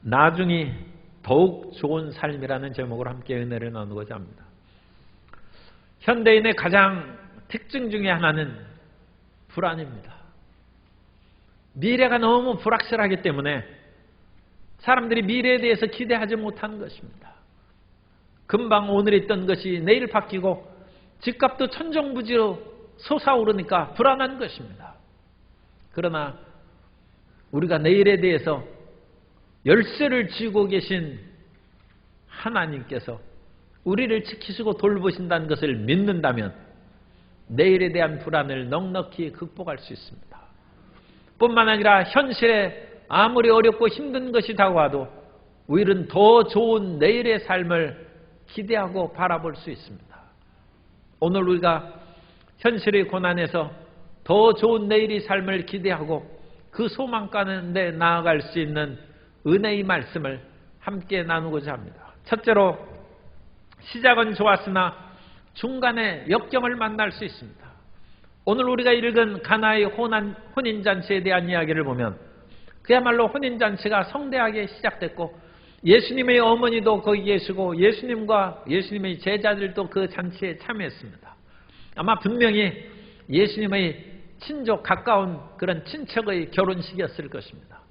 나중이 더욱 좋은 삶이라는 제목으로 함께 은혜를 나누고자 합니다. 현대인의 가장 특징 중에 하나는 불안입니다. 미래가 너무 불확실하기 때문에 사람들이 미래에 대해서 기대하지 못하는 것입니다. 금방 오늘 있던 것이 내일 바뀌고 집값도 천정부지로 솟아오르니까 불안한 것입니다. 그러나 우리가 내일에 대해서 열쇠를 쥐고 계신 하나님께서 우리를 지키시고 돌보신다는 것을 믿는다면 내일에 대한 불안을 넉넉히 극복할 수 있습니다. 뿐만 아니라 현실에 아무리 어렵고 힘든 것이 다가와도 우리는 더 좋은 내일의 삶을 기대하고 바라볼 수 있습니다. 오늘 우리가 현실의 고난에서 더 좋은 내일의 삶을 기대하고 그 소망 가운데 나아갈 수 있는 은혜의 말씀을 함께 나누고자 합니다. 첫째로 시작은 좋았으나 중간에 역경을 만날 수 있습니다. 오늘 우리가 읽은 가나의 혼인잔치에 대한 이야기를 보면 그야말로 혼인잔치가 성대하게 시작됐고 예수님의 어머니도 거기 계시고 예수님과 예수님의 제자들도 그 잔치에 참여했습니다. 아마 분명히 예수님의 친족 가까운 그런 친척의 결혼식이었을 것입니다.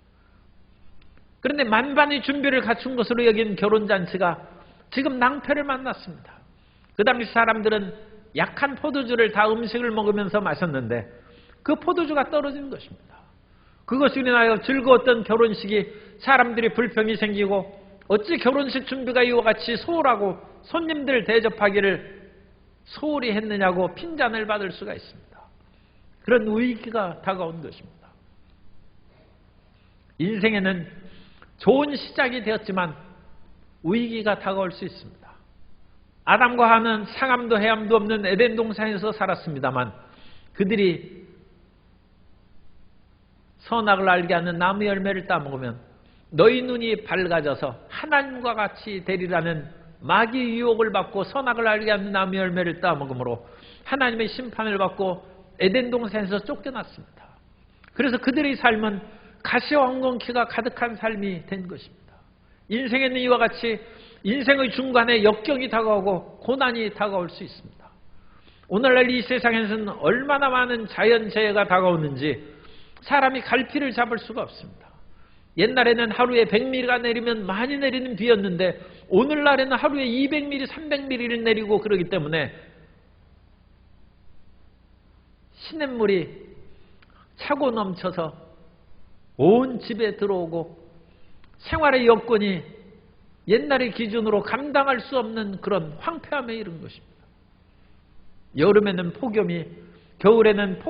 그런데 만반의 준비를 갖춘 것으로 여긴 결혼잔치가 지금 낭패를 만났습니다. 그 당시 사람들은 약한 포도주를 다 음식을 먹으면서 마셨는데 그 포도주가 떨어진 것입니다. 그것으로 인하여 즐거웠던 결혼식이 사람들이 불평이 생기고 어찌 결혼식 준비가 이와 같이 소홀하고 손님들 대접하기를 소홀히 했느냐고 핀잔을 받을 수가 있습니다. 그런 위기가 다가온 것입니다. 인생에는 좋은 시작이 되었지만 위기가 다가올 수 있습니다. 아담과 하와는 상함도 해함도 없는 에덴 동산에서 살았습니다만 그들이 선악을 알게 하는 나무 열매를 따먹으면 너희 눈이 밝아져서 하나님과 같이 되리라는 마귀의 유혹을 받고 선악을 알게 하는 나무 열매를 따먹음으로 하나님의 심판을 받고 에덴 동산에서 쫓겨났습니다. 그래서 그들의 삶은 가시와 엉겅퀴가 가득한 삶이 된 것입니다. 인생에는 이와 같이 인생의 중간에 역경이 다가오고 고난이 다가올 수 있습니다. 오늘날 이 세상에서는 얼마나 많은 자연재해가 다가오는지 사람이 갈피를 잡을 수가 없습니다. 옛날에는 하루에 100mm가 내리면 많이 내리는 비였는데 오늘날에는 하루에 200mm, 300mm를 내리고 그러기 때문에 시냇물이 차고 넘쳐서 온 집에 들어오고 생활의 여건이 옛날의 기준으로 감당할 수 없는 그런 황폐함에 이른 것입니다. 여름에는 폭염이, 겨울에는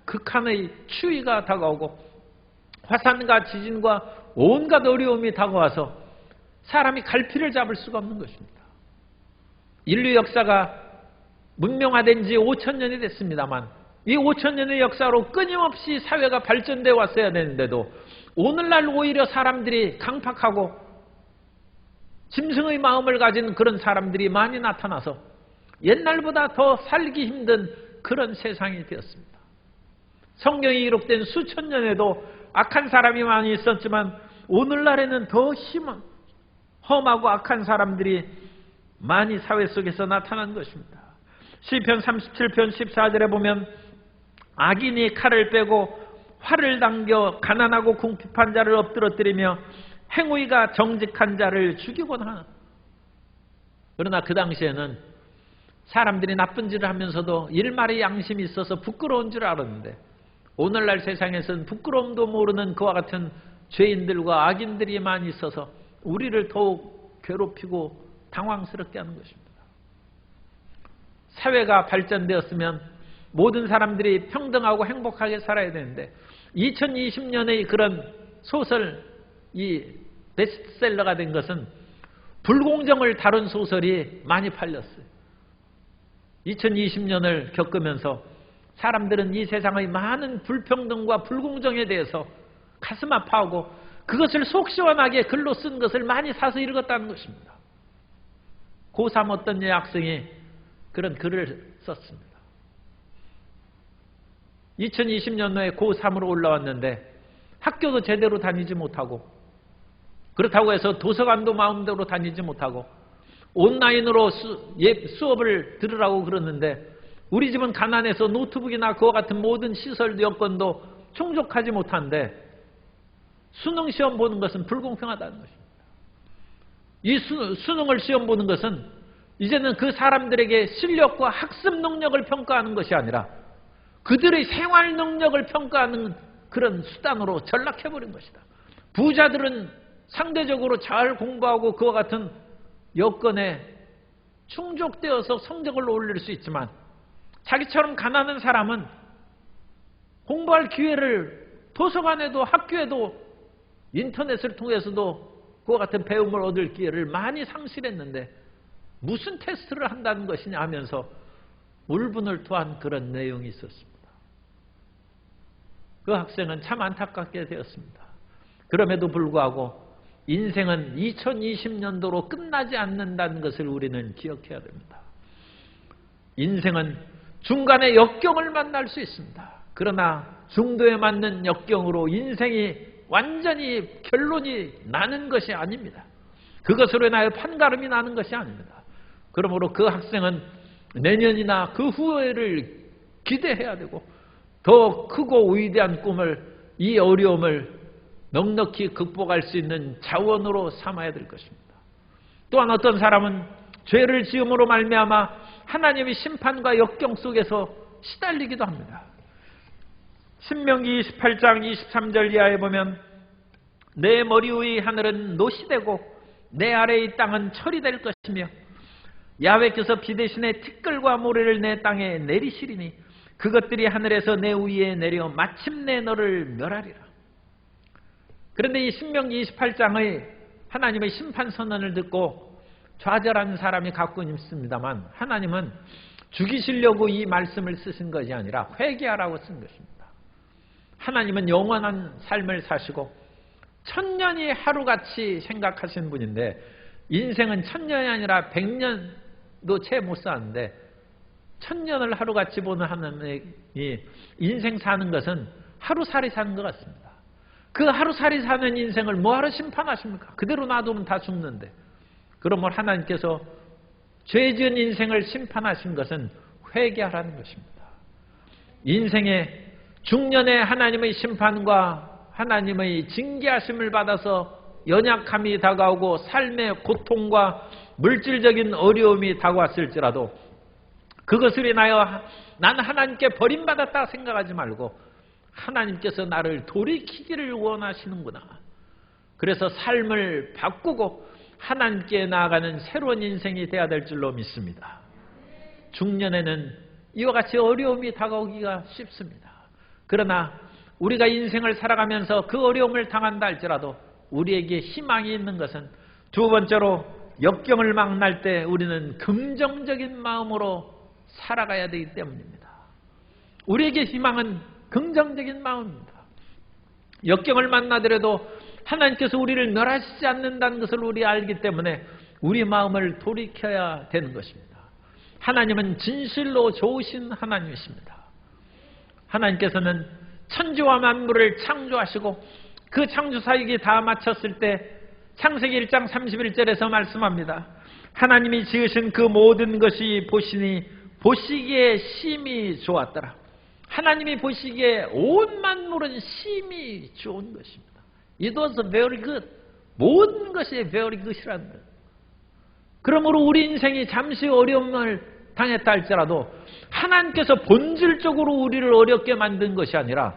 극한의 추위가 다가오고 화산과 지진과 온갖 어려움이 다가와서 사람이 갈피를 잡을 수가 없는 것입니다. 인류 역사가 문명화된 지 5,000년이 됐습니다만 이 5,000년의 역사로 끊임없이 사회가 발전되어 왔어야 되는데도 오늘날 오히려 사람들이 강팍하고 짐승의 마음을 가진 그런 사람들이 많이 나타나서 옛날보다 더 살기 힘든 그런 세상이 되었습니다. 성경이 기록된 수천 년에도 악한 사람이 많이 있었지만 오늘날에는 더 심한 험하고 악한 사람들이 많이 사회 속에서 나타난 것입니다. 시편 37편 14절에 보면 악인이 칼을 빼고 활을 당겨 가난하고 궁핍한 자를 엎드러뜨리며 행위가 정직한 자를 죽이곤 하나. 그러나 그 당시에는 사람들이 나쁜 짓을 하면서도 일말의 양심이 있어서 부끄러운 줄 알았는데 오늘날 세상에서는 부끄러움도 모르는 그와 같은 죄인들과 악인들이 많이 있어서 우리를 더욱 괴롭히고 당황스럽게 하는 것입니다. 사회가 발전되었으면 모든 사람들이 평등하고 행복하게 살아야 되는데 2020년의 그런 소설이 베스트셀러가 된 것은 불공정을 다룬 소설이 많이 팔렸어요. 2020년을 겪으면서 사람들은 이 세상의 많은 불평등과 불공정에 대해서 가슴 아파하고 그것을 속 시원하게 글로 쓴 것을 많이 사서 읽었다는 것입니다. 고3 어떤 여학생이 그런 글을 썼습니다. 2020년도에 고3으로 올라왔는데 학교도 제대로 다니지 못하고 그렇다고 해서 도서관도 마음대로 다니지 못하고 온라인으로 수업을 들으라고 그러는데 우리 집은 가난해서 노트북이나 그와 같은 모든 시설 여건도 충족하지 못한데 수능 시험 보는 것은 불공평하다는 것입니다. 이 수능을 시험 보는 것은 이제는 그 사람들에게 실력과 학습 능력을 평가하는 것이 아니라 그들의 생활 능력을 평가하는 그런 수단으로 전락해버린 것이다. 부자들은 상대적으로 잘 공부하고 그와 같은 여건에 충족되어서 성적을 올릴 수 있지만 자기처럼 가난한 사람은 공부할 기회를 도서관에도 학교에도 인터넷을 통해서도 그와 같은 배움을 얻을 기회를 많이 상실했는데 무슨 테스트를 한다는 것이냐 하면서 울분을 토한 그런 내용이 있었습니다. 그 학생은 참 안타깝게 되었습니다. 그럼에도 불구하고 인생은 2020년도로 끝나지 않는다는 것을 우리는 기억해야 됩니다. 인생은 중간에 역경을 만날 수 있습니다. 그러나 중도에 맞는 역경으로 인생이 완전히 결론이 나는 것이 아닙니다. 그것으로 인하여 판가름이 나는 것이 아닙니다. 그러므로 그 학생은 내년이나 그 후회를 기대해야 되고 더 크고 위대한 꿈을, 이 어려움을 넉넉히 극복할 수 있는 자원으로 삼아야 될 것입니다. 또한 어떤 사람은 죄를 지음으로 말미암아 하나님의 심판과 역경 속에서 시달리기도 합니다. 신명기 28장 23절 이하에 보면 내 머리 위의 하늘은 노시되고 내 아래의 땅은 철이 될 것이며 야훼께서 비 대신에 티끌과 모래를 내 땅에 내리시리니 그것들이 하늘에서 내 위에 내려 마침내 너를 멸하리라. 그런데 이 신명기 28장의 하나님의 심판 선언을 듣고 좌절한 사람이 가끔 있습니다만 하나님은 죽이시려고 이 말씀을 쓰신 것이 아니라 회개하라고 쓴 것입니다. 하나님은 영원한 삶을 사시고 천년이 하루같이 생각하시는 분인데 인생은 천년이 아니라 100년도 채 못 사는데 천년을 하루같이 보는 하나님이 인생 사는 것은 하루살이 사는 것 같습니다. 그 하루살이 사는 인생을 뭐하러 심판하십니까? 그대로 놔두면 다 죽는데. 그러므로 하나님께서 죄 지은 인생을 심판하신 것은 회개하라는 것입니다. 인생의 중년에 하나님의 심판과 하나님의 징계하심을 받아서 연약함이 다가오고 삶의 고통과 물질적인 어려움이 다가왔을지라도 그것을 인하여 나는 하나님께 버림받았다 생각하지 말고 하나님께서 나를 돌이키기를 원하시는구나. 그래서 삶을 바꾸고 하나님께 나아가는 새로운 인생이 되어야 될 줄로 믿습니다. 중년에는 이와 같이 어려움이 다가오기가 쉽습니다. 그러나 우리가 인생을 살아가면서 그 어려움을 당한다 할지라도 우리에게 희망이 있는 것은 두 번째로 역경을 만날 때 우리는 긍정적인 마음으로 살아가야 되기 때문입니다. 우리에게 희망은 긍정적인 마음입니다. 역경을 만나더라도 하나님께서 우리를 멸하시지 않는다는 것을 우리 알기 때문에 우리 마음을 돌이켜야 되는 것입니다. 하나님은 진실로 좋으신 하나님이십니다. 하나님께서는 천지와 만물을 창조하시고 그 창조 사역이 다 마쳤을 때 창세기 1장 31절에서 말씀합니다. 하나님이 지으신 그 모든 것이 보시기에 심히 좋았더라. 하나님이 보시기에 온 만물은 심히 좋은 것입니다. It was very good. 모든 것이 very good이라는 것. 그러므로 우리 인생이 잠시 어려움을 당했다 할지라도 하나님께서 본질적으로 우리를 어렵게 만든 것이 아니라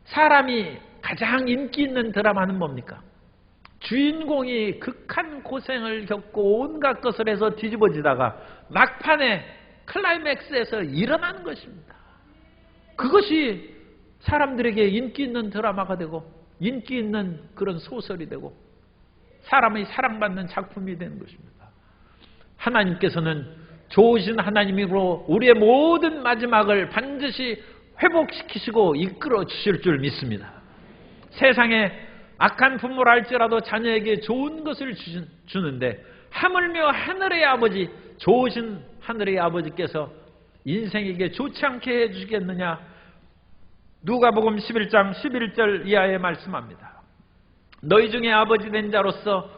사람이 가장 인기 있는 드라마는 뭡니까? 주인공이 극한 고생을 겪고 온갖 것을 해서 뒤집어지다가 막판에 클라이맥스에서 일어나는 것입니다. 그것이 사람들에게 인기 있는 드라마가 되고 인기 있는 그런 소설이 되고 사람의 사랑받는 작품이 되는 것입니다. 하나님께서는 좋으신 하나님이고 우리의 모든 마지막을 반드시 회복시키시고 이끌어 주실 줄 믿습니다. 세상에 악한 부모를 할지라도 자녀에게 좋은 것을 주는데 하물며 하늘의 아버지, 좋으신 하늘의 아버지께서 인생에게 좋지 않게 해주시겠느냐? 누가복음 11장 11절 이하에 말씀합니다. 너희 중에 아버지 된 자로서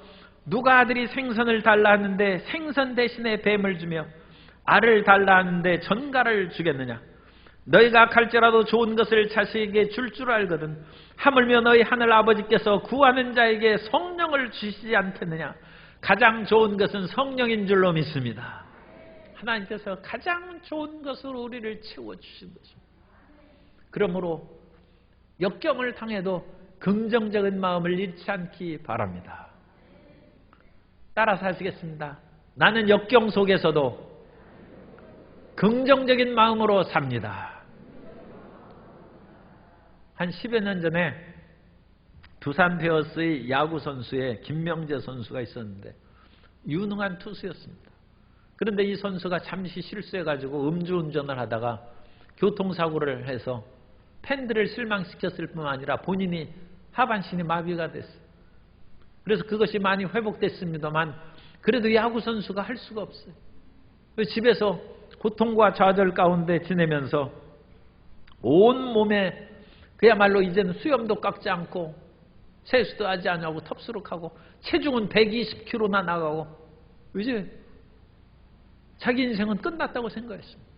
누가 아들이 생선을 달라 하는데 생선 대신에 뱀을 주며 알을 달라 하는데 전갈을 주겠느냐? 너희가 악할지라도 좋은 것을 자식에게 줄 줄 알거든. 하물며 너희 하늘 아버지께서 구하는 자에게 성령을 주시지 않겠느냐? 가장 좋은 것은 성령인 줄로 믿습니다. 하나님께서 가장 좋은 것으로 우리를 채워주신 것입니다. 그러므로 역경을 당해도 긍정적인 마음을 잃지 않기 바랍니다. 따라서 하시겠습니다. 나는 역경 속에서도 긍정적인 마음으로 삽니다. 한 10여 년 전에 두산 베어스의 야구 선수에 김명재 선수가 있었는데 유능한 투수였습니다. 그런데 이 선수가 잠시 실수해가지고 음주운전을 하다가 교통사고를 해서 팬들을 실망시켰을 뿐만 아니라 본인이 하반신이 마비가 됐어요. 그래서 그것이 많이 회복됐습니다만 그래도 야구 선수가 할 수가 없어요. 집에서 고통과 좌절 가운데 지내면서 온 몸에 그야말로 이제는 수염도 깎지 않고 세수도 하지 않고 텁수룩하고 체중은 120kg나 나가고 이제 자기 인생은 끝났다고 생각했습니다.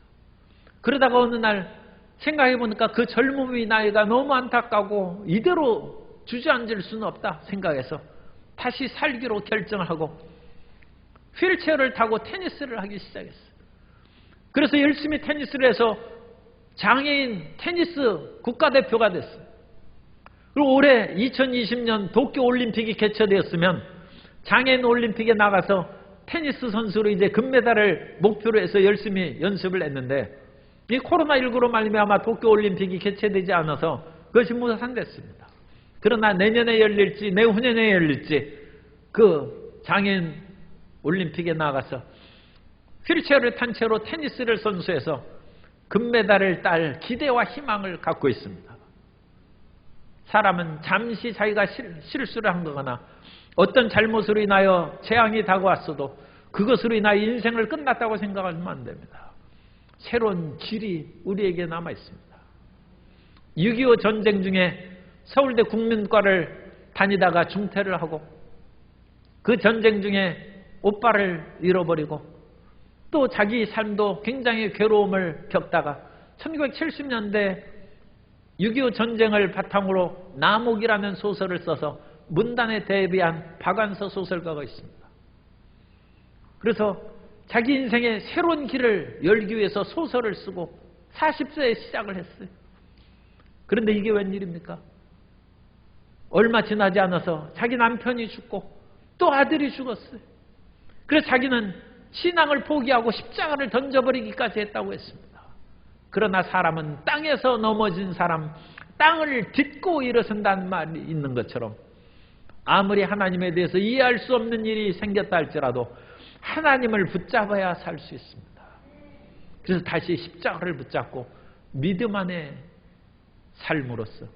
그러다가 어느 날 생각해보니까 그 젊음의 나이가 너무 안타까고 이대로 주저앉을 수는 없다 생각해서 다시 살기로 결정을 하고 휠체어를 타고 테니스를 하기 시작했어요. 그래서 열심히 테니스를 해서 장애인 테니스 국가대표가 됐어요. 그리고 올해 2020년 도쿄올림픽이 개최되었으면 장애인 올림픽에 나가서 테니스 선수로 이제 금메달을 목표로 해서 열심히 연습을 했는데 이 코로나19로 말미암아 도쿄올림픽이 개최되지 않아서 그것이 무산됐습니다. 그러나 내년에 열릴지 내후년에 열릴지 그 장애인 올림픽에 나가서 휠체어를 탄 채로 테니스를 선수해서 금메달을 딸 기대와 희망을 갖고 있습니다. 사람은 잠시 자기가 실수를 한 거거나 어떤 잘못으로 인하여 재앙이 다가왔어도 그것으로 인하여 인생을 끝났다고 생각하면 안 됩니다. 새로운 길이 우리에게 남아 있습니다. 6.25 전쟁 중에 서울대 국민과를 다니다가 중퇴를 하고 그 전쟁 중에 오빠를 잃어버리고 또 자기 삶도 굉장히 괴로움을 겪다가 1970년대 6.25 전쟁을 바탕으로 남옥이라는 소설을 써서 문단에 데뷔한 박완서 소설가가 있습니다. 그래서 자기 인생의 새로운 길을 열기 위해서 소설을 쓰고 40세에 시작을 했어요. 그런데 이게 웬일입니까? 얼마 지나지 않아서 자기 남편이 죽고 또 아들이 죽었어요. 그래서 자기는 신앙을 포기하고 십자가를 던져버리기까지 했다고 했습니다. 그러나 사람은 땅에서 넘어진 사람, 땅을 딛고 일어선다는 말이 있는 것처럼 아무리 하나님에 대해서 이해할 수 없는 일이 생겼다 할지라도 하나님을 붙잡아야 살 수 있습니다. 그래서 다시 십자가를 붙잡고 믿음 안에 삶으로써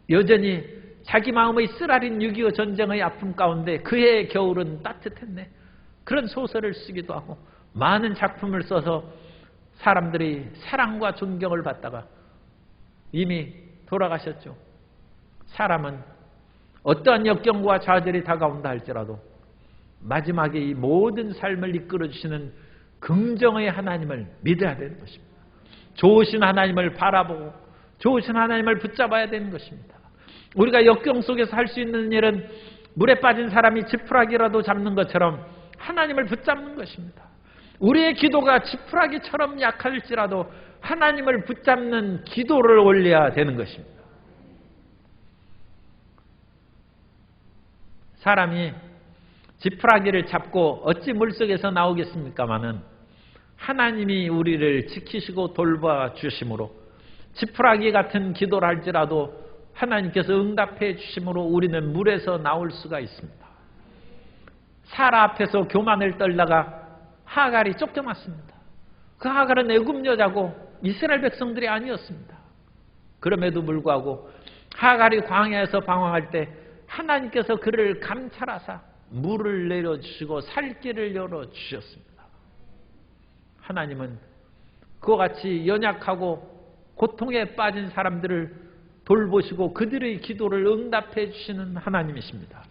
여전히 자기 마음의 쓰라린 6.25 전쟁의 아픔 가운데 그의 겨울은 따뜻했네. 그런 소설을 쓰기도 하고 많은 작품을 써서 사람들이 사랑과 존경을 받다가 이미 돌아가셨죠. 사람은 어떠한 역경과 좌절이 다가온다 할지라도 마지막에 이 모든 삶을 이끌어주시는 긍정의 하나님을 믿어야 되는 것입니다. 좋으신 하나님을 바라보고 좋으신 하나님을 붙잡아야 되는 것입니다. 우리가 역경 속에서 할 수 있는 일은 물에 빠진 사람이 지푸라기라도 잡는 것처럼 하나님을 붙잡는 것입니다. 우리의 기도가 지푸라기처럼 약할지라도 하나님을 붙잡는 기도를 올려야 되는 것입니다. 사람이 지푸라기를 잡고 어찌 물속에서 나오겠습니까마는 하나님이 우리를 지키시고 돌봐 주심으로 지푸라기 같은 기도를 할지라도 하나님께서 응답해 주심으로 우리는 물에서 나올 수가 있습니다. 사라 앞에서 교만을 떨다가 하갈이 쫓겨났습니다. 그 하갈은 애굽 여자고 이스라엘 백성들이 아니었습니다. 그럼에도 불구하고 하갈이 광야에서 방황할 때 하나님께서 그를 감찰하사 물을 내려주시고 살 길을 열어주셨습니다. 하나님은 그와 같이 연약하고 고통에 빠진 사람들을 돌보시고 그들의 기도를 응답해 주시는 하나님이십니다.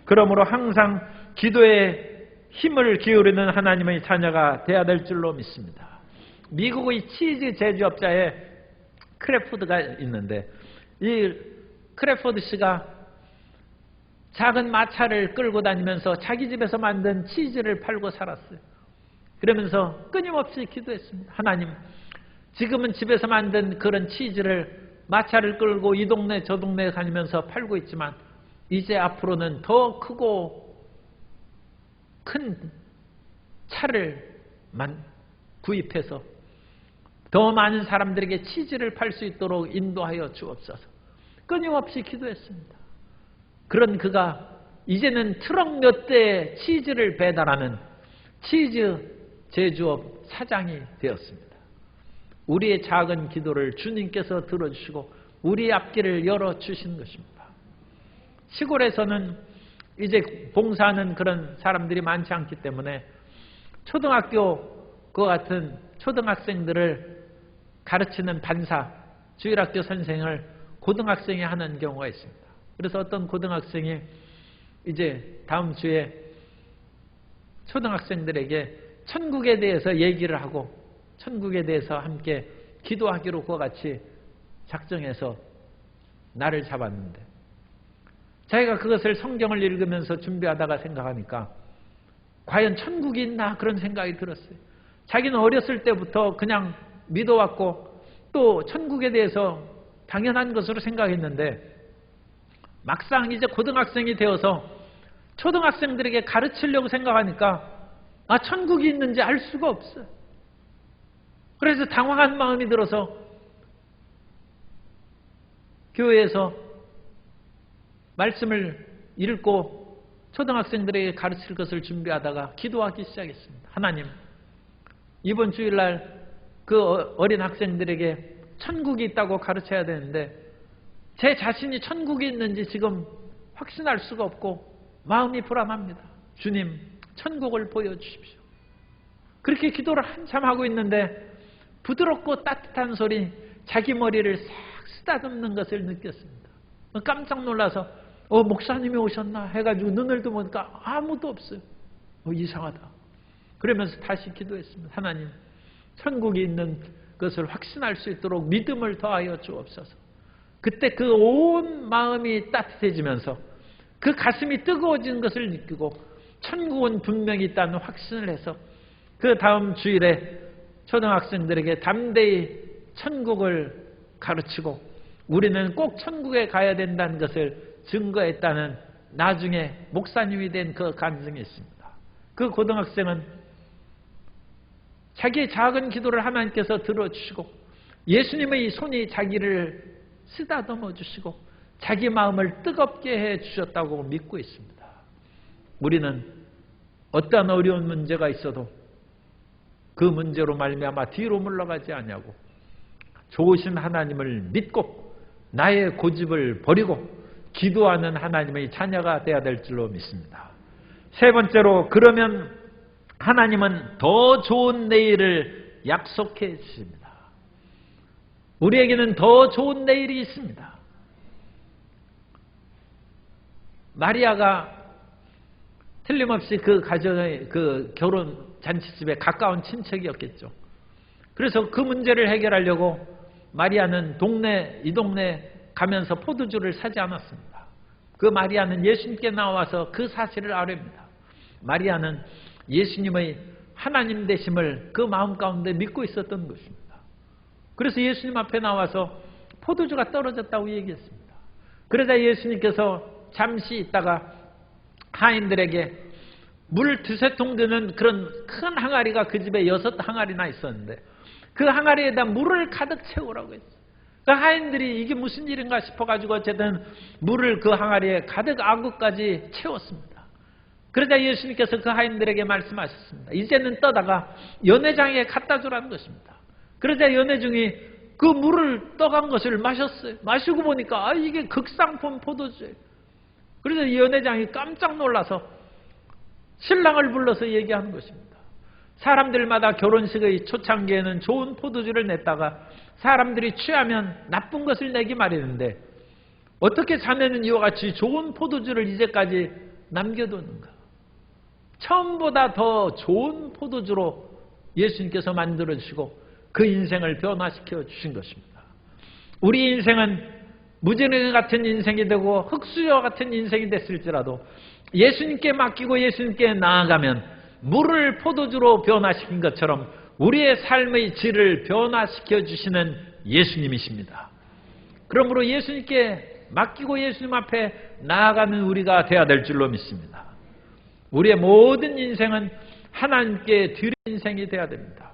그러므로 항상 기도에 힘을 기울이는 하나님의 자녀가 되어야 될 줄로 믿습니다. 미국의 치즈 제조업자에 크래포드가 있는데, 이 크래포드 씨가 작은 마차를 끌고 다니면서 자기 집에서 만든 치즈를 팔고 살았어요. 그러면서 끊임없이 기도했습니다. 하나님, 지금은 집에서 만든 그런 치즈를 마차를 끌고 이 동네 저 동네 다니면서 팔고 있지만 이제 앞으로는 더 크고 큰 차를 구입해서 더 많은 사람들에게 치즈를 팔 수 있도록 인도하여 주옵소서. 끊임없이 기도했습니다. 그런 그가 이제는 트럭 몇 대의 치즈를 배달하는 치즈 제조업 사장이 되었습니다. 우리의 작은 기도를 주님께서 들어주시고 우리 앞길을 열어주신 것입니다. 시골에서는 이제 봉사하는 그런 사람들이 많지 않기 때문에 초등학교 그 같은 초등학생들을 가르치는 반사, 주일학교 선생을 고등학생이 하는 경우가 있습니다. 그래서 어떤 고등학생이 이제 다음 주에 초등학생들에게 천국에 대해서 얘기를 하고 천국에 대해서 함께 기도하기로 그와 같이 작정해서 날을 잡았는데, 자기가 그것을 성경을 읽으면서 준비하다가 생각하니까 과연 천국이 있나 그런 생각이 들었어요. 자기는 어렸을 때부터 그냥 믿어왔고 또 천국에 대해서 당연한 것으로 생각했는데 막상 이제 고등학생이 되어서 초등학생들에게 가르치려고 생각하니까 천국이 있는지 알 수가 없어요. 그래서 당황한 마음이 들어서 교회에서 말씀을 읽고 초등학생들에게 가르칠 것을 준비하다가 기도하기 시작했습니다. 하나님, 이번 주일날 그 어린 학생들에게 천국이 있다고 가르쳐야 되는데 제 자신이 천국이 있는지 지금 확신할 수가 없고 마음이 불안합니다. 주님, 천국을 보여주십시오. 그렇게 기도를 한참 하고 있는데 부드럽고 따뜻한 소리, 자기 머리를 싹 쓰다듬는 것을 느꼈습니다. 깜짝 놀라서 목사님이 오셨나 해가지고 눈을 뜨보니까 아무도 없어요. 이상하다. 그러면서 다시 기도했습니다. 하나님, 천국이 있는 것을 확신할 수 있도록 믿음을 더하여 주옵소서. 그때 그 온 마음이 따뜻해지면서 그 가슴이 뜨거워진 것을 느끼고 천국은 분명히 있다는 확신을 해서 그 다음 주일에 초등학생들에게 담대히 천국을 가르치고 우리는 꼭 천국에 가야 된다는 것을 증거했다는 나중에 목사님이 된 그 간증이 있습니다. 그 고등학생은 자기의 작은 기도를 하나님께서 들어주시고 예수님의 손이 자기를 쓰다듬어 주시고 자기 마음을 뜨겁게 해 주셨다고 믿고 있습니다. 우리는 어떠한 어려운 문제가 있어도 그 문제로 말미암아 뒤로 물러가지 아니하고 좋으신 하나님을 믿고 나의 고집을 버리고 기도하는 하나님의 자녀가 되어야 될 줄로 믿습니다. 세 번째로, 그러면 하나님은 더 좋은 내일을 약속해 주십니다. 우리에게는 더 좋은 내일이 있습니다. 마리아가 틀림없이 그 가정의 그 결혼 잔치집에 가까운 친척이었겠죠. 그래서 그 문제를 해결하려고 마리아는 이 동네 가면서 포도주를 사지 않았습니다. 그 마리아는 예수님께 나와서 그 사실을 아뢰입니다. 마리아는 예수님의 하나님 되심을 그 마음 가운데 믿고 있었던 것입니다. 그래서 예수님 앞에 나와서 포도주가 떨어졌다고 얘기했습니다. 그러자 예수님께서 잠시 있다가 하인들에게 물 2-3통 드는 그런 큰 항아리가 그 집에 6항아리나 있었는데 그 항아리에다 물을 가득 채우라고 했어요. 그 하인들이 이게 무슨 일인가 싶어가지고 어쨌든 물을 그 항아리에 가득 아구까지 채웠습니다. 그러자 예수님께서 그 하인들에게 말씀하셨습니다. 이제는 떠다가 연회장에 갖다 주라는 것입니다. 그러자 연회중이 그 물을 떠간 것을 마셨어요. 마시고 보니까 이게 극상품 포도주예요. 그래서 연회장이 깜짝 놀라서 신랑을 불러서 얘기하는 것입니다. 사람들마다 결혼식의 초창기에는 좋은 포도주를 냈다가 사람들이 취하면 나쁜 것을 내기 마련인데 어떻게 자네는 이와 같이 좋은 포도주를 이제까지 남겨두는가? 처음보다 더 좋은 포도주로 예수님께서 만들어주시고 그 인생을 변화시켜 주신 것입니다. 우리 인생은 무지개 같은 인생이 되고 흙수저 같은 인생이 됐을지라도 예수님께 맡기고 예수님께 나아가면 물을 포도주로 변화시킨 것처럼 우리의 삶의 질을 변화시켜 주시는 예수님이십니다. 그러므로 예수님께 맡기고 예수님 앞에 나아가는 우리가 되어야 될 줄로 믿습니다. 우리의 모든 인생은 하나님께 드릴 인생이 되어야 됩니다.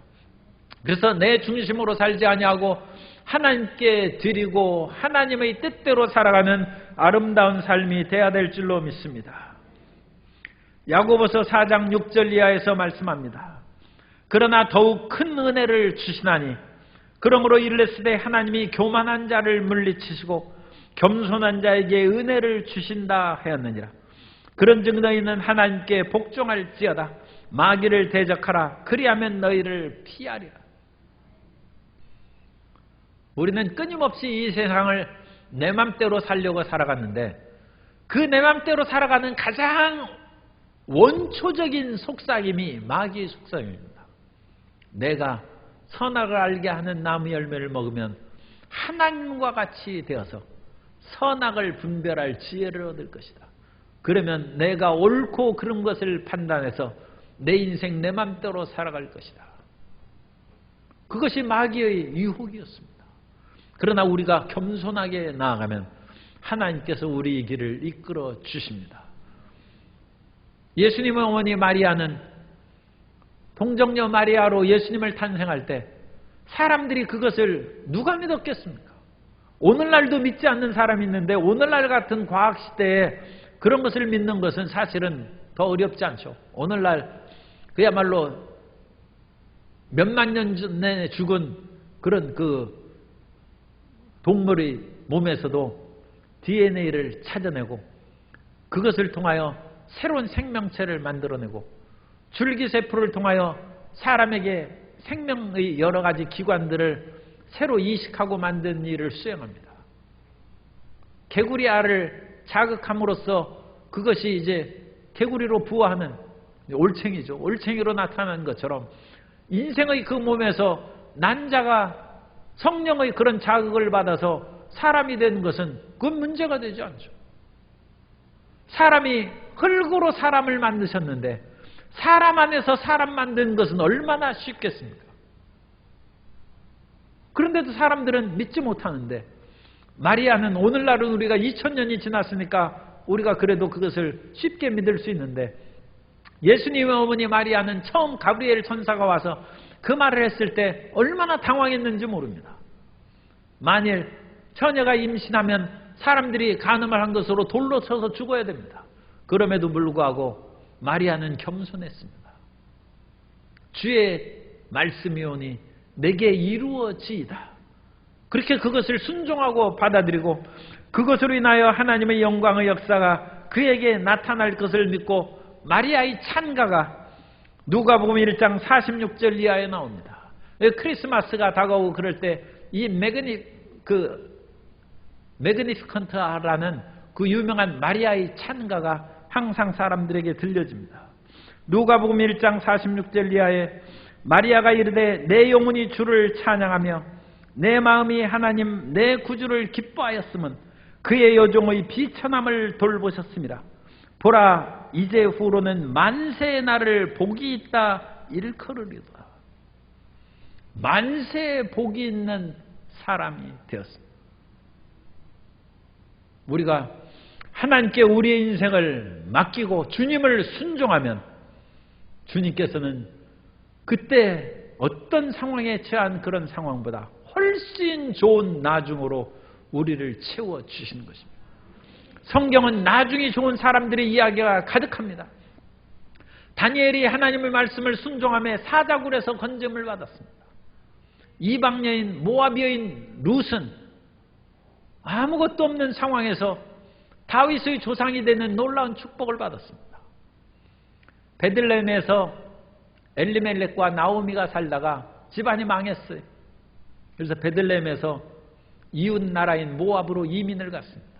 그래서 내 중심으로 살지 아니하고 하나님께 드리고 하나님의 뜻대로 살아가는 아름다운 삶이 되어야 될 줄로 믿습니다. 야고보서 4장 6절 이하에서 말씀합니다. 그러나 더욱 큰 은혜를 주시나니 그러므로 이르시되 하나님이 교만한 자를 물리치시고 겸손한 자에게 은혜를 주신다 하였느니라. 그런즉 너희는 하나님께 복종할지어다. 마귀를 대적하라. 그리하면 너희를 피하리라. 우리는 끊임없이 이 세상을 내 맘대로 살려고 살아갔는데 그 내 맘대로 살아가는 가장 원초적인 속삭임이 마귀의 속삭임입니다. 내가 선악을 알게 하는 나무 열매를 먹으면 하나님과 같이 되어서 선악을 분별할 지혜를 얻을 것이다. 그러면 내가 옳고 그른 것을 판단해서 내 인생 내 맘대로 살아갈 것이다. 그것이 마귀의 유혹이었습니다. 그러나 우리가 겸손하게 나아가면 하나님께서 우리의 길을 이끌어 주십니다. 예수님의 어머니 마리아는 동정녀 마리아로 예수님을 탄생할 때 사람들이 그것을 누가 믿었겠습니까? 오늘날도 믿지 않는 사람이 있는데 오늘날 같은 과학시대에 그런 것을 믿는 것은 사실은 더 어렵지 않죠. 오늘날 그야말로 몇만 년 전에 죽은 그런 그 동물의 몸에서도 DNA를 찾아내고 그것을 통하여 새로운 생명체를 만들어내고 줄기세포를 통하여 사람에게 생명의 여러 가지 기관들을 새로 이식하고 만든 일을 수행합니다. 개구리 알을 자극함으로써 그것이 이제 개구리로 부화하는 올챙이죠. 올챙이로 나타나는 것처럼 인생의 그 몸에서 난자가 성령의 그런 자극을 받아서 사람이 된 것은 그건 문제가 되지 않죠. 사람이 흙으로 사람을 만드셨는데 사람 안에서 사람 만든 것은 얼마나 쉽겠습니까? 그런데도 사람들은 믿지 못하는데 마리아는 오늘날은 우리가 2000년이 지났으니까 우리가 그래도 그것을 쉽게 믿을 수 있는데 예수님의 어머니 마리아는 처음 가브리엘 천사가 와서 그 말을 했을 때 얼마나 당황했는지 모릅니다. 만일 처녀가 임신하면 사람들이 간음을 한 것으로 돌로 쳐서 죽어야 됩니다. 그럼에도 불구하고 마리아는 겸손했습니다. 주의 말씀이 오니 내게 이루어지이다. 그렇게 그것을 순종하고 받아들이고 그것으로 인하여 하나님의 영광의 역사가 그에게 나타날 것을 믿고 마리아의 찬가가 누가복음 1장 46절 이하에 나옵니다. 크리스마스가 다가오고 그럴 때 이 매그니피컨트라는 그 유명한 마리아의 찬가가 항상 사람들에게 들려집니다. 누가복음 1장 46절 이하에 마리아가 이르되 내 영혼이 주를 찬양하며 내 마음이 하나님 내 구주를 기뻐하였음은 그의 여종의 비천함을 돌보셨습니다. 보라 이제 후로는 만세의 날을 복이 있다 일컬으리다. 만세의 복이 있는 사람이 되었습니다. 우리가 하나님께 우리의 인생을 맡기고 주님을 순종하면 주님께서는 그때 어떤 상황에 처한 그런 상황보다 훨씬 좋은 나중으로 우리를 채워주시는 것입니다. 성경은 나중이 좋은 사람들의 이야기가 가득합니다. 다니엘이 하나님의 말씀을 순종하며 사자굴에서 건짐을 받았습니다. 이방여인 모압 여인 룻은 아무것도 없는 상황에서 다윗의 조상이 되는 놀라운 축복을 받았습니다. 베들레헴에서 엘리멜렉과 나오미가 살다가 집안이 망했어요. 그래서 베들레헴에서 이웃 나라인 모압으로 이민을 갔습니다.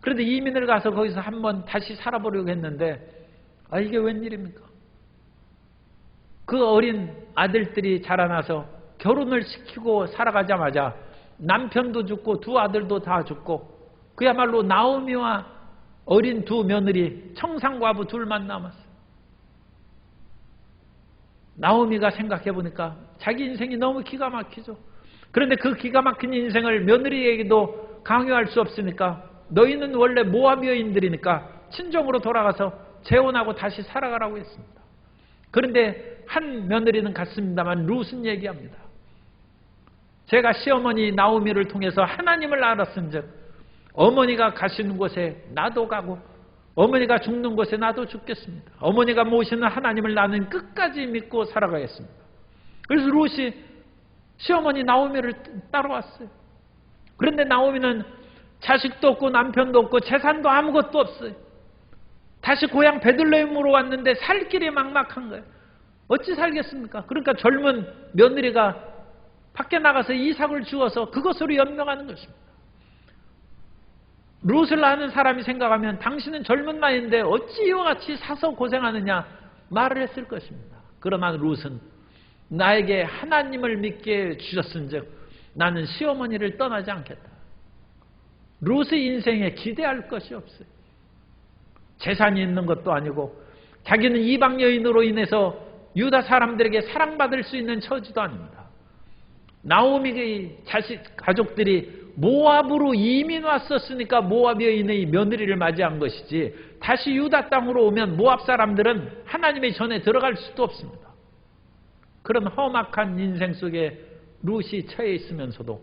그런데 이민을 가서 거기서 한번 다시 살아보려고 했는데 이게 웬일입니까? 그 어린 아들들이 자라나서 결혼을 시키고 살아가자마자 남편도 죽고 두 아들도 다 죽고 그야말로 나오미와 어린 두 며느리 청상과부 둘만 남았어요. 나오미가 생각해보니까 자기 인생이 너무 기가 막히죠. 그런데 그 기가 막힌 인생을 며느리에게도 강요할 수 없으니까 너희는 원래 모압 여인들이니까 친정으로 돌아가서 재혼하고 다시 살아가라고 했습니다. 그런데 한 며느리는 갔습니다만 룻은 얘기합니다. 제가 시어머니 나오미를 통해서 하나님을 알았은즉 어머니가 가시는 곳에 나도 가고 어머니가 죽는 곳에 나도 죽겠습니다. 어머니가 모시는 하나님을 나는 끝까지 믿고 살아가겠습니다. 그래서 룻이 시어머니 나오미를 따라왔어요. 그런데 나오미는 자식도 없고 남편도 없고 재산도 아무것도 없어요. 다시 고향 베들레헴으로 왔는데 살 길이 막막한 거예요. 어찌 살겠습니까? 그러니까 젊은 며느리가 밖에 나가서 이삭을 주어서 그것으로 연명하는 것입니다. 룻을 아는 사람이 생각하면 당신은 젊은 나이인데 어찌 이와 같이 사서 고생하느냐 말을 했을 것입니다. 그러나 룻은 나에게 하나님을 믿게 주셨은즉 나는 시어머니를 떠나지 않겠다. 룻의 인생에 기대할 것이 없어요. 재산이 있는 것도 아니고 자기는 이방 여인으로 인해서 유다 사람들에게 사랑받을 수 있는 처지도 아닙니다. 나오미의 가족들이 모압으로 이민 왔었으니까 모압 여인의 며느리를 맞이한 것이지 다시 유다 땅으로 오면 모압 사람들은 하나님의 전에 들어갈 수도 없습니다. 그런 험악한 인생 속에 룻이 처해 있으면서도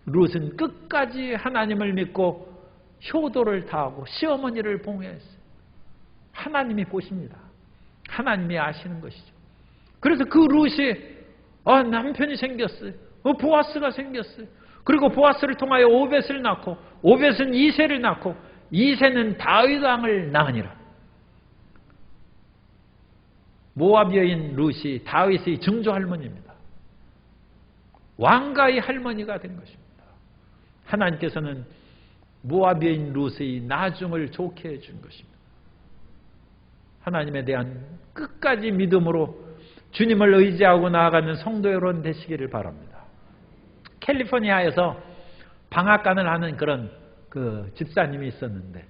룻은 끝까지 하나님을 믿고 효도를 다하고 시어머니를 봉해했어요. 하나님이 보십니다. 하나님이 아시는 것이죠. 그래서 그 룻이 남편이 생겼어요. 보아스가 생겼어요. 그리고 보아스를 통하여 오벳을 낳고 오벳은 이새를 낳고 이새는 다윗 왕을 낳으니라. 모압 여인 룻이 다윗의 증조 할머니입니다. 왕가의 할머니가 된 것입니다. 하나님께서는 모압 여인 룻의 나중을 좋게 해준 것입니다. 하나님에 대한 끝까지 믿음으로 주님을 의지하고 나아가는 성도 여러분 되시기를 바랍니다. 캘리포니아에서 방앗간을 하는 그런 집사님이 있었는데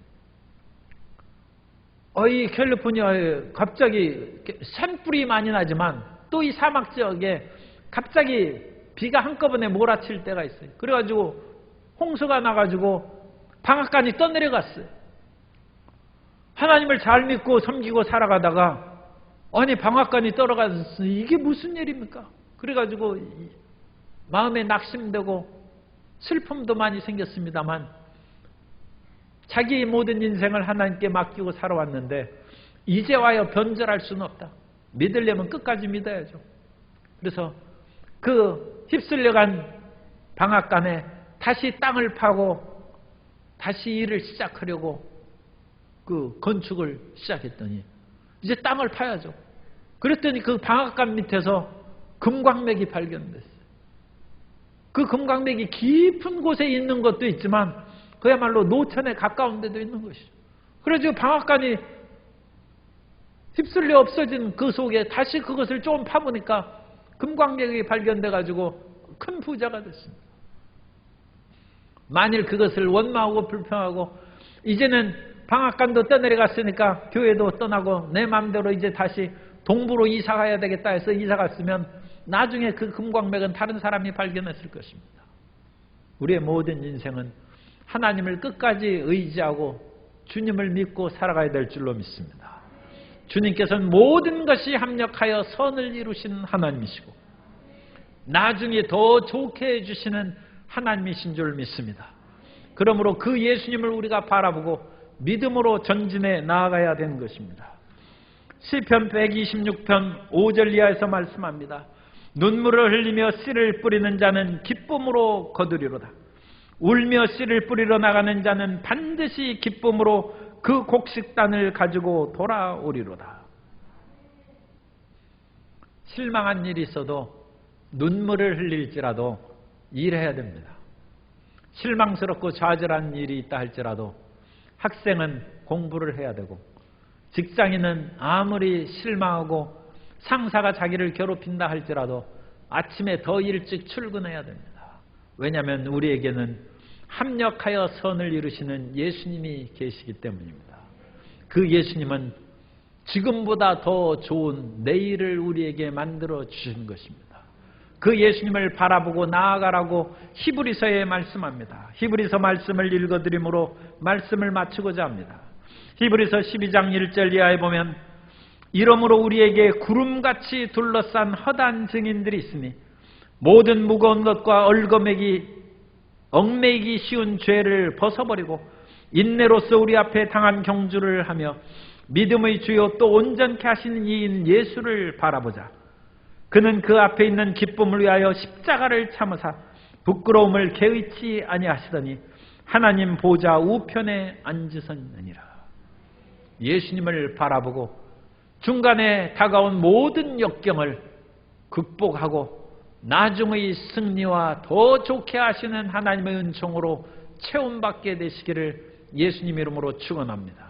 이 캘리포니아에 갑자기 산불이 많이 나지만 또 이 사막 지역에 갑자기 비가 한꺼번에 몰아칠 때가 있어요. 그래가지고 홍수가 나가지고 방앗간이 떠내려갔어요. 하나님을 잘 믿고 섬기고 살아가다가 방앗간이 떨어가서 이게 무슨 일입니까? 그래가지고 마음에 낙심되고 슬픔도 많이 생겼습니다만 자기의 모든 인생을 하나님께 맡기고 살아왔는데 이제 와요 변절할 수는 없다. 믿으려면 끝까지 믿어야죠. 그래서 그 휩쓸려간 방앗간에 다시 땅을 파고 다시 일을 시작하려고 그 건축을 시작했더니 이제 땅을 파야죠. 그랬더니 그 방앗간 밑에서 금광맥이 발견됐어요. 그 금광맥이 깊은 곳에 있는 것도 있지만 그야말로 노천에 가까운 데도 있는 것이죠. 그래서 방앗간이 휩쓸려 없어진 그 속에 다시 그것을 좀 파보니까 금광맥이 발견돼 가지고 큰 부자가 됐습니다. 만일 그것을 원망하고 불평하고 이제는 방앗간도 떠내려갔으니까 교회도 떠나고 내 마음대로 이제 다시 동부로 이사 가야 되겠다 해서 이사 갔으면 나중에 그 금광맥은 다른 사람이 발견했을 것입니다. 우리의 모든 인생은 하나님을 끝까지 의지하고 주님을 믿고 살아가야 될 줄로 믿습니다. 주님께서는 모든 것이 합력하여 선을 이루시는 하나님이시고 나중에 더 좋게 해주시는 하나님이신 줄 믿습니다. 그러므로 그 예수님을 우리가 바라보고 믿음으로 전진해 나아가야 되는 것입니다. 시편 126편 5절 이하에서 말씀합니다. 눈물을 흘리며 씨를 뿌리는 자는 기쁨으로 거두리로다. 울며 씨를 뿌리러 나가는 자는 반드시 기쁨으로 그 곡식단을 가지고 돌아오리로다. 실망한 일이 있어도 눈물을 흘릴지라도 일해야 됩니다. 실망스럽고 좌절한 일이 있다 할지라도 학생은 공부를 해야 되고, 직장인은 아무리 실망하고 상사가 자기를 괴롭힌다 할지라도 아침에 더 일찍 출근해야 됩니다. 왜냐하면 우리에게는 합력하여 선을 이루시는 예수님이 계시기 때문입니다. 그 예수님은 지금보다 더 좋은 내일을 우리에게 만들어 주신 것입니다. 그 예수님을 바라보고 나아가라고 히브리서에 말씀합니다. 히브리서 말씀을 읽어드림으로 말씀을 마치고자 합니다. 히브리서 12장 1절 이하에 보면, 이러므로 우리에게 구름같이 둘러싼 허다한 증인들이 있으니 모든 무거운 것과 얽매이기 쉬운 죄를 벗어버리고 인내로서 우리 앞에 당한 경주를 하며 믿음의 주요 또 온전케 하시는 이인 예수를 바라보자. 그는 그 앞에 있는 기쁨을 위하여 십자가를 참으사 부끄러움을 개의치 아니하시더니 하나님 보좌 우편에 앉으셨느니라. 예수님을 바라보고 중간에 다가온 모든 역경을 극복하고 나중의 승리와 더 좋게 하시는 하나님의 은총으로 체험받게 되시기를 예수님 이름으로 축원합니다.